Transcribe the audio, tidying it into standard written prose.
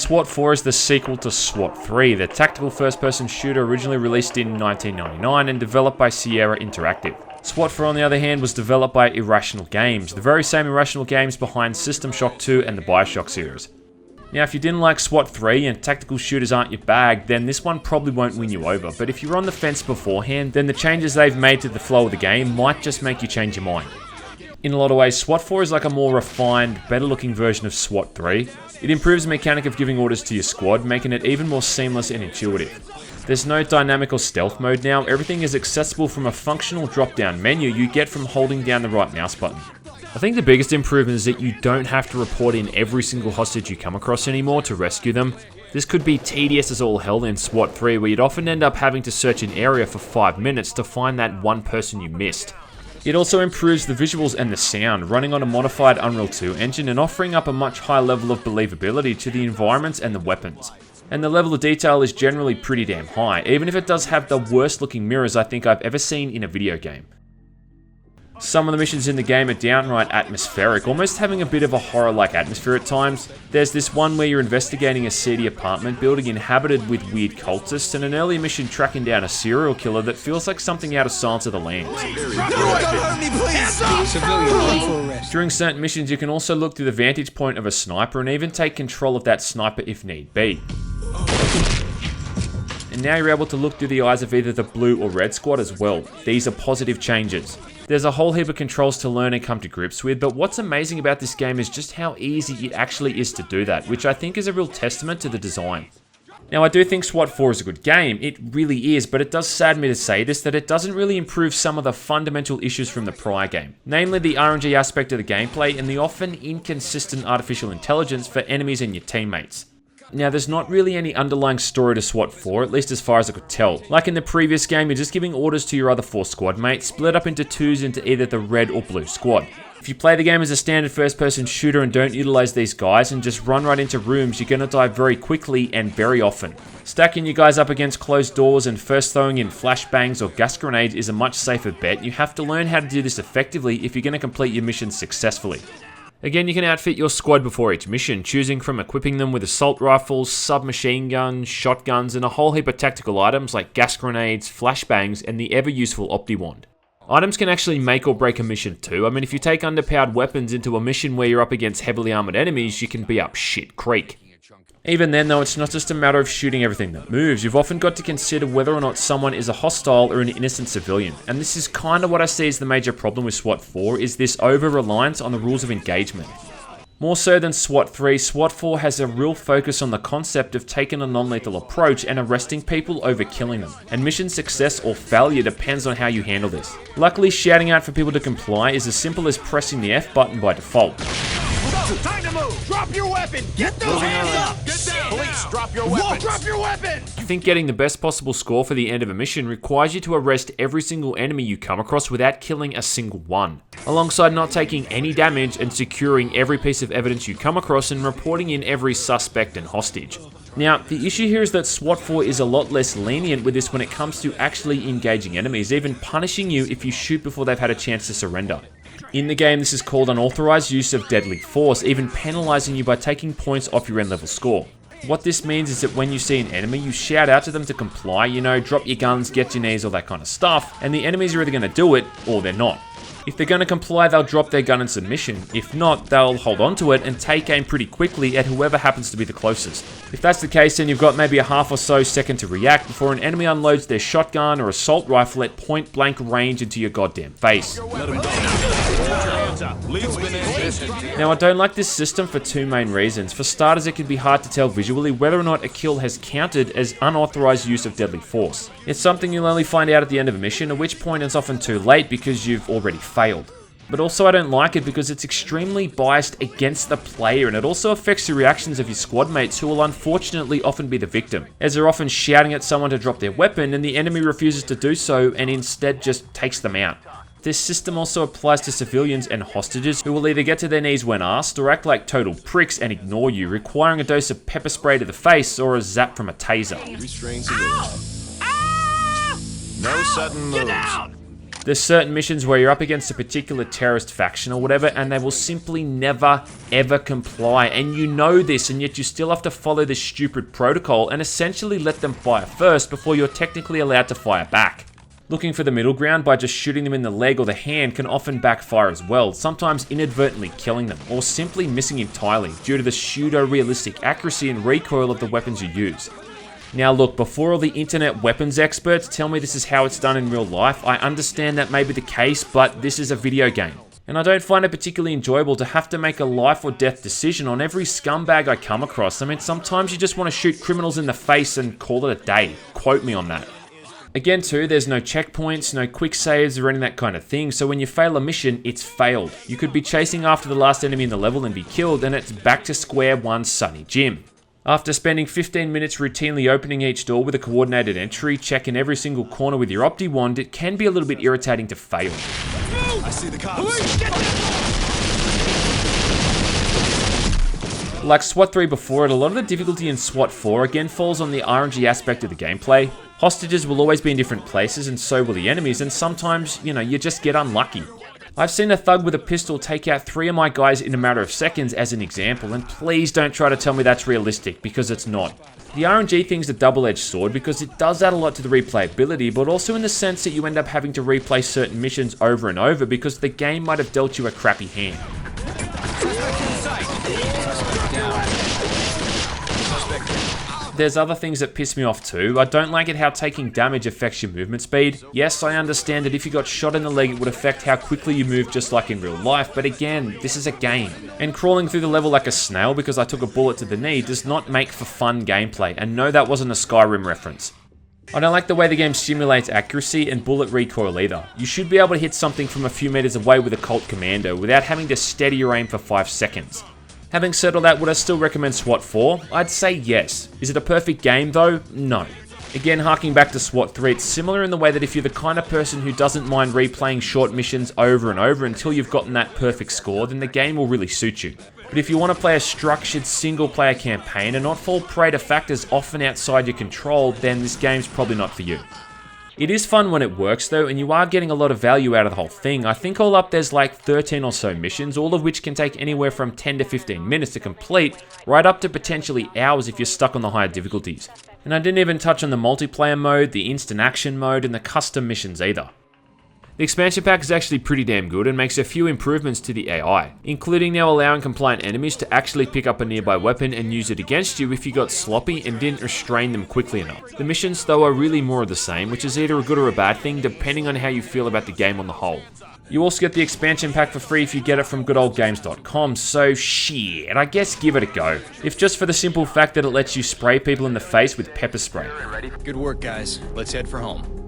SWAT 4 is the sequel to SWAT 3, the tactical first-person shooter originally released in 1999 and developed by Sierra Interactive. SWAT 4, on the other hand, was developed by Irrational Games, the very same Irrational Games behind System Shock 2 and the Bioshock series. Now, if you didn't like SWAT 3 and tactical shooters aren't your bag, then this one probably won't win you over, but if you're on the fence beforehand, then the changes they've made to the flow of the game might just make you change your mind. In a lot of ways, SWAT 4 is like a more refined, better looking version of SWAT 3. It improves the mechanic of giving orders to your squad, making it even more seamless and intuitive. There's no dynamic or stealth mode now, everything is accessible from a functional drop-down menu you get from holding down the right mouse button. I think the biggest improvement is that you don't have to report in every single hostage you come across anymore to rescue them. This could be tedious as all hell in SWAT 3, where you'd often end up having to search an area for 5 minutes to find that one person you missed. It also improves the visuals and the sound, running on a modified Unreal 2 engine and offering up a much higher level of believability to the environments and the weapons. And the level of detail is generally pretty damn high, even if it does have the worst looking mirrors I think I've ever seen in a video game. Some of the missions in the game are downright atmospheric, almost having a bit of a horror-like atmosphere at times. There's this one where you're investigating a seedy apartment building inhabited with weird cultists, and an early mission tracking down a serial killer that feels like something out of Silence of the Lambs. During certain missions, you can also look through the vantage point of a sniper and even take control of that sniper if need be. And now you're able to look through the eyes of either the blue or red squad as well. These are positive changes. There's a whole heap of controls to learn and come to grips with, but what's amazing about this game is just how easy it actually is to do that, which I think is a real testament to the design. Now, I do think SWAT 4 is a good game, it really is, but it does sadden me to say this, that it doesn't really improve some of the fundamental issues from the prior game, namely the RNG aspect of the gameplay and the often inconsistent artificial intelligence for enemies and your teammates. Now, there's not really any underlying story to SWAT 4, at least as far as I could tell. Like in the previous game, you're just giving orders to your other 4 squad mates, split up into twos into either the red or blue squad. If you play the game as a standard first-person shooter and don't utilize these guys and just run right into rooms, you're gonna die very quickly and very often. Stacking you guys up against closed doors and first throwing in flashbangs or gas grenades is a much safer bet. You have to learn how to do this effectively if you're gonna complete your mission successfully. Again, you can outfit your squad before each mission, choosing from equipping them with assault rifles, submachine guns, shotguns, and a whole heap of tactical items like gas grenades, flashbangs, and the ever-useful Opti Wand. Items can actually make or break a mission too. I mean, if you take underpowered weapons into a mission where you're up against heavily armoured enemies, you can be up shit creek. Even then though, it's not just a matter of shooting everything that moves, you've often got to consider whether or not someone is a hostile or an innocent civilian. And this is kind of what I see as the major problem with SWAT 4, is this over-reliance on the rules of engagement. More so than SWAT 3, SWAT 4 has a real focus on the concept of taking a non-lethal approach and arresting people over killing them. And mission success or failure depends on how you handle this. Luckily, shouting out for people to comply is as simple as pressing the F button by default. Time to move! Drop your weapon! Get those hands up! Get down! Police, drop your weapon! Drop your weapon! I think getting the best possible score for the end of a mission requires you to arrest every single enemy you come across without killing a single one, alongside not taking any damage and securing every piece of evidence you come across and reporting in every suspect and hostage. Now, the issue here is that SWAT 4 is a lot less lenient with this when it comes to actually engaging enemies, even punishing you if you shoot before they've had a chance to surrender. In the game, this is called unauthorized use of deadly force, even penalizing you by taking points off your end level score. What this means is that when you see an enemy, you shout out to them to comply, drop your guns, get your knees, all that kind of stuff, and the enemies are either going to do it, or they're not. If they're going to comply, they'll drop their gun in submission. If not, they'll hold on to it and take aim pretty quickly at whoever happens to be the closest. If that's the case, then you've got maybe a half or so second to react before an enemy unloads their shotgun or assault rifle at point blank range into your goddamn face. Now, I don't like this system for two main reasons. For starters, it can be hard to tell visually whether or not a kill has counted as unauthorized use of deadly force. It's something you'll only find out at the end of a mission, at which point it's often too late because you've already failed. But also, I don't like it because it's extremely biased against the player, and it also affects the reactions of your squad mates, who will unfortunately often be the victim, as they're often shouting at someone to drop their weapon and the enemy refuses to do so and instead just takes them out. This system also applies to civilians and hostages who will either get to their knees when asked or act like total pricks and ignore you, requiring a dose of pepper spray to the face or a zap from a taser. No sudden moves. Get down! There's certain missions where you're up against a particular terrorist faction or whatever, and they will simply never, ever comply. And you know this, and yet you still have to follow this stupid protocol and essentially let them fire first before you're technically allowed to fire back. Looking for the middle ground by just shooting them in the leg or the hand can often backfire as well, sometimes inadvertently killing them, or simply missing entirely due to the pseudo-realistic accuracy and recoil of the weapons you use. Now look, before all the internet weapons experts tell me this is how it's done in real life, I understand that may be the case, but this is a video game. And I don't find it particularly enjoyable to have to make a life or death decision on every scumbag I come across. I mean, sometimes you just want to shoot criminals in the face and call it a day. Quote me on that. Again too, there's no checkpoints, no quick saves or any of that kind of thing, so when you fail a mission, it's failed. You could be chasing after the last enemy in the level and be killed, and it's back to square one sunny Jim. After spending 15 minutes routinely opening each door with a coordinated entry, checking every single corner with your Opti wand, it can be a little bit irritating to fail. I see the cops. Police, get them! Like SWAT 3 before it, a lot of the difficulty in SWAT 4 again falls on the RNG aspect of the gameplay. Hostages will always be in different places, and so will the enemies, and sometimes, you just get unlucky. I've seen a thug with a pistol take out 3 of my guys in a matter of seconds as an example, and please don't try to tell me that's realistic, because it's not. The RNG thing's a double-edged sword because it does add a lot to the replayability, but also in the sense that you end up having to replay certain missions over and over because the game might have dealt you a crappy hand. There's other things that piss me off too. I don't like it how taking damage affects your movement speed. Yes, I understand that if you got shot in the leg it would affect how quickly you move just like in real life, but again, this is a game. And crawling through the level like a snail because I took a bullet to the knee does not make for fun gameplay, and no, that wasn't a Skyrim reference. I don't like the way the game simulates accuracy and bullet recoil either. You should be able to hit something from a few meters away with a Colt Commando without having to steady your aim for 5 seconds. Having said all that, would I still recommend SWAT 4? I'd say yes. Is it a perfect game though? No. Again, harking back to SWAT 3, it's similar in the way that if you're the kind of person who doesn't mind replaying short missions over and over until you've gotten that perfect score, then the game will really suit you. But if you want to play a structured single-player campaign and not fall prey to factors often outside your control, then this game's probably not for you. It is fun when it works though, and you are getting a lot of value out of the whole thing. I think all up there's like 13 or so missions, all of which can take anywhere from 10 to 15 minutes to complete, right up to potentially hours if you're stuck on the higher difficulties. And I didn't even touch on the multiplayer mode, the instant action mode, and the custom missions either. The expansion pack is actually pretty damn good and makes a few improvements to the AI, including now allowing compliant enemies to actually pick up a nearby weapon and use it against you if you got sloppy and didn't restrain them quickly enough. The missions though are really more of the same, which is either a good or a bad thing depending on how you feel about the game on the whole. You also get the expansion pack for free if you get it from goodoldgames.com, so shit, I guess give it a go. If just for the simple fact that it lets you spray people in the face with pepper spray. Good work guys, let's head for home.